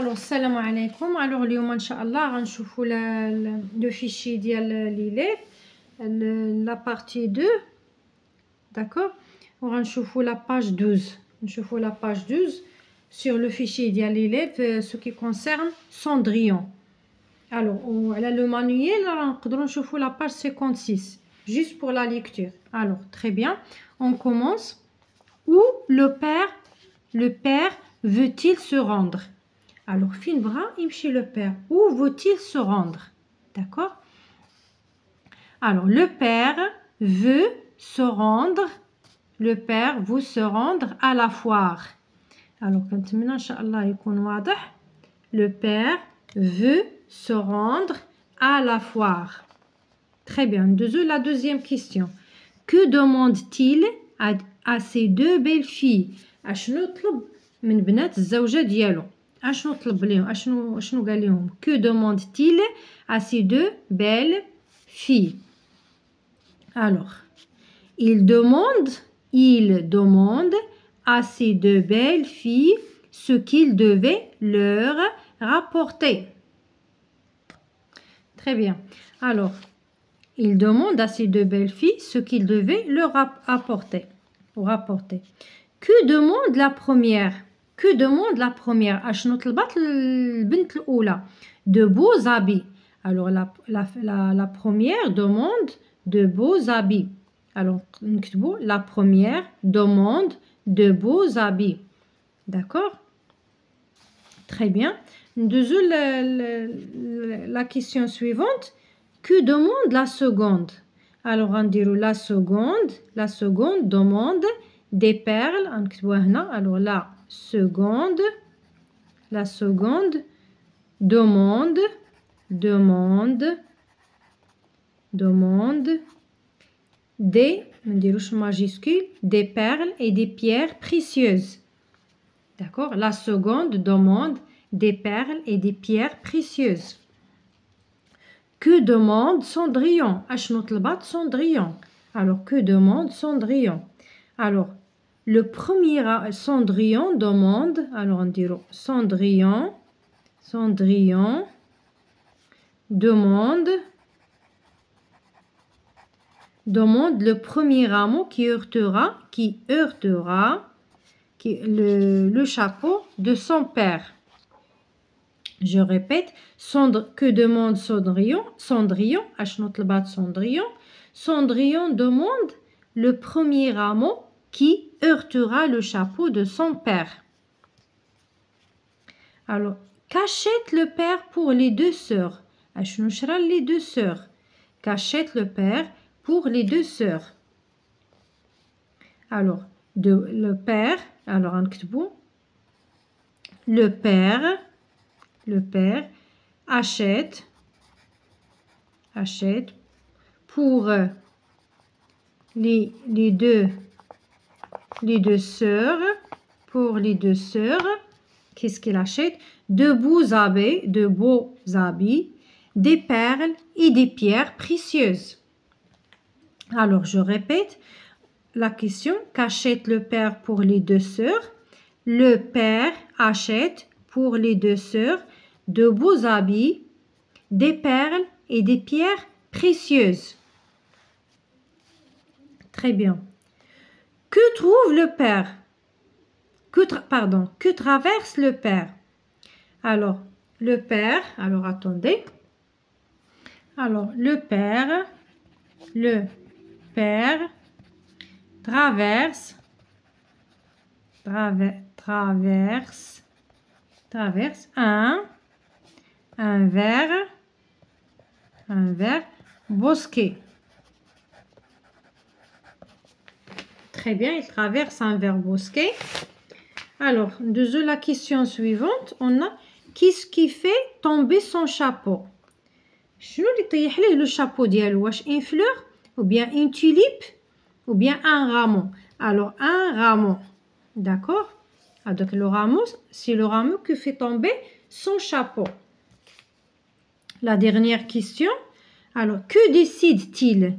Alors, salam alaikum. Alors, اليوم ان شاء الله غنشوفوا le fichier ديال l'élève, la partie 2, d'accord. وغنشوفوا la page 12. نشوفوا la page 12 sur le fichier ديال l'élève, ce qui concerne Cendrillon. Alors, على le manuel نقدروا نشوفوا la page 56 juste pour la lecture. Alors, très bien. On commence. Où le père veut-il se rendre? Alors, fin bras, imchi le père. Où veut-il se rendre? D'accord? Alors, le père veut se rendre. Le père veut se rendre à la foire. Alors, كنتمنى إن شاء الله يكون واضح. Le père veut se rendre à la foire. Très bien. La deuxième question. Que demande-t-il à ces deux belles filles? أشنو طلب من بنات الزوجة ديالو؟ أشنو طلب ليهم؟ أشنو قال لهم؟ Que demande-t-il à ces deux belles filles? Alors, il demande à ces deux belles filles ce qu'il devait leur rapporter. Très bien. Alors, il demande à ces deux belles filles ce qu'il devait leur apporter. Que demande la première? Que demande la première? أشنو طلبت البنت الأولى؟ De beaux habits. Alors, la première demande de beaux habits. Alors, نكتبوا la première demande de beaux habits. D'accord? Très bien. La question suivante. Que demande la seconde? Alors, on dirait la seconde demande des perles. Alors, la seconde demande des, majuscules, des perles et des pierres précieuses. D'accord? La seconde demande des perles et des pierres précieuses. Que demande Cendrillon? أشنو طلبت Cendrillon? Alors, que demande Cendrillon? Alors, le premier Cendrillon demande, alors on dirait Cendrillon demande le premier rameau qui heurtera le chapeau de son père. Je répète, que demande Cendrillon? أشنو طلبت Cendrillon? Cendrillon demande le premier rameau qui heurtera le chapeau de son père. Alors, qu'achète le père pour les deux sœurs? أشنو شرا les deux sœurs? Qu'achète le père pour les deux sœurs? Alors, le père, alors نكتبوا le père achète pour les deux sœurs, qu'est-ce qu'il achète? De beaux habits, des perles et des pierres précieuses. Alors, je répète la question. Qu'achète le père pour les deux sœurs? Le père achète pour les deux sœurs de beaux habits, des perles et des pierres précieuses. Très bien. Que trouve le père? Que traverse le père? Alors, le père, alors attendez. Alors, le père traverse un vert bosquet. Très bien, il traverse un vert bosquet. Alors, la question suivante, on a qu'est-ce qui fait tomber son chapeau? شنو اللي طيح ليه le chapeau ديالو؟ واش une fleur ou bien une tulipe ou bien un rameau? Alors, un rameau. D'accord? Donc, le rameau, c'est le rameau qui fait tomber son chapeau. La dernière question. Alors, que décide-t-il?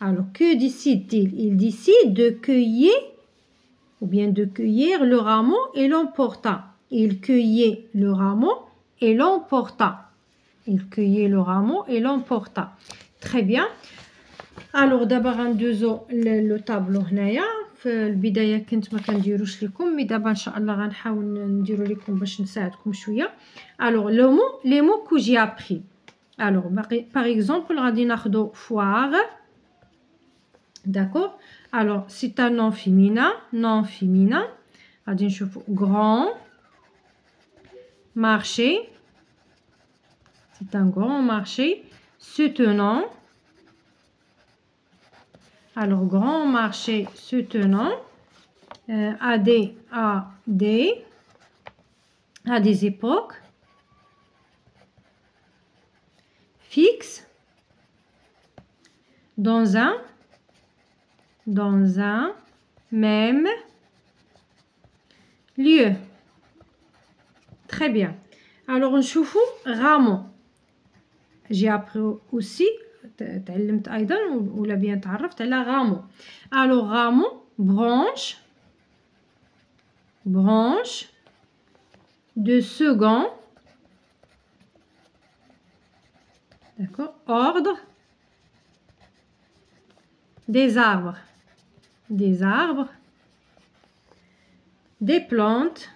Alors, que décide-t-il? Il décide de cueillir le rameau et l'emporta. il cueillait le rameau et l'emporta. Il cueillait le rameau et l'emporta. Très bien. Alors دابا غندوزو لو طابلو هنايا. في البدايه كنت ما كنديروش لكم، مي دابا ان شاء الله غنحاول نديرو لكم باش نساعدكم شويه. الوغ لو مو لي مو كو جي ابري. الوغ باغ اكزومبل غادي ناخدو فوار. داكور. الوغ سي ان نون فيمينا. نون فيمينا غادي نشوفو غران مارشي. سي ان غران مارشي se tenant. Alors, grand marché se tenant à des époques fixes dans un même lieu. Très bien. Alors, نشوفوا rameau. J'ai appris aussi تعلمت ايضا ولا بيان تعرفت على غامو. الو غامو branche de second. D'accord. Ordre des arbres, des plantes,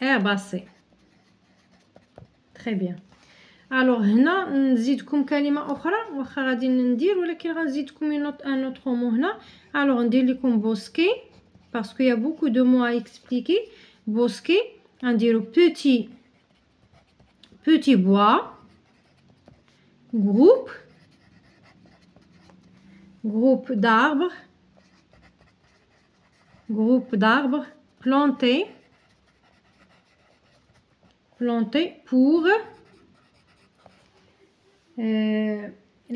herbacées. Très bien. Alors هنا نزيدكم كلمه اخرى واخا غادي ندير، ولكن غنزيدكم ان اوتر مو هنا. alors ندير لكم bosquet parce qu'il y a beaucoup de mots à expliquer. bosquet نديرو petit bois, groupe d'arbres plantés pour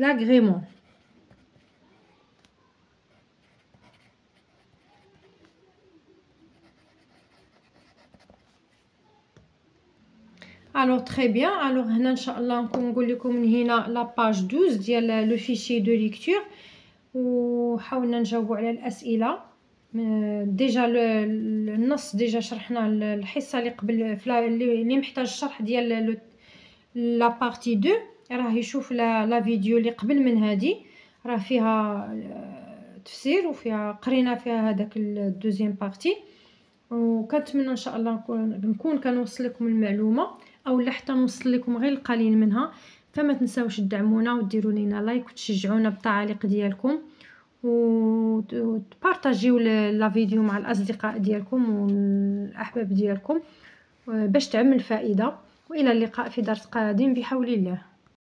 l'agrément. Alors très bien. Alors هنا ان شاء الله نقول لكم من هنا لا باج 12 ديال لو فيشي دو ليكتور، وحاولنا نجاوبوا على الاسئله. ديجا النص ديجا شرحنا الحصه اللي قبل اللي محتاج الشرح ديال لا بارتي 2 راه يشوف لا فيديو اللي قبل من هذه، راه فيها تفسير وفيها قرينا فيها هذاك الدوزيام بارتي. وكنتمنى ان شاء الله نكون كنوصل لكم المعلومه او لا حتى نوصل لكم غير القليل منها. فما تنساوش تدعمونا وديروا لينا لايك وتشجعونا بالتعاليق ديالكم وتبارطاجيو لا فيديو مع الاصدقاء ديالكم والاحباب ديالكم باش تعم الفائده. والى اللقاء في درس قادم بحول الله.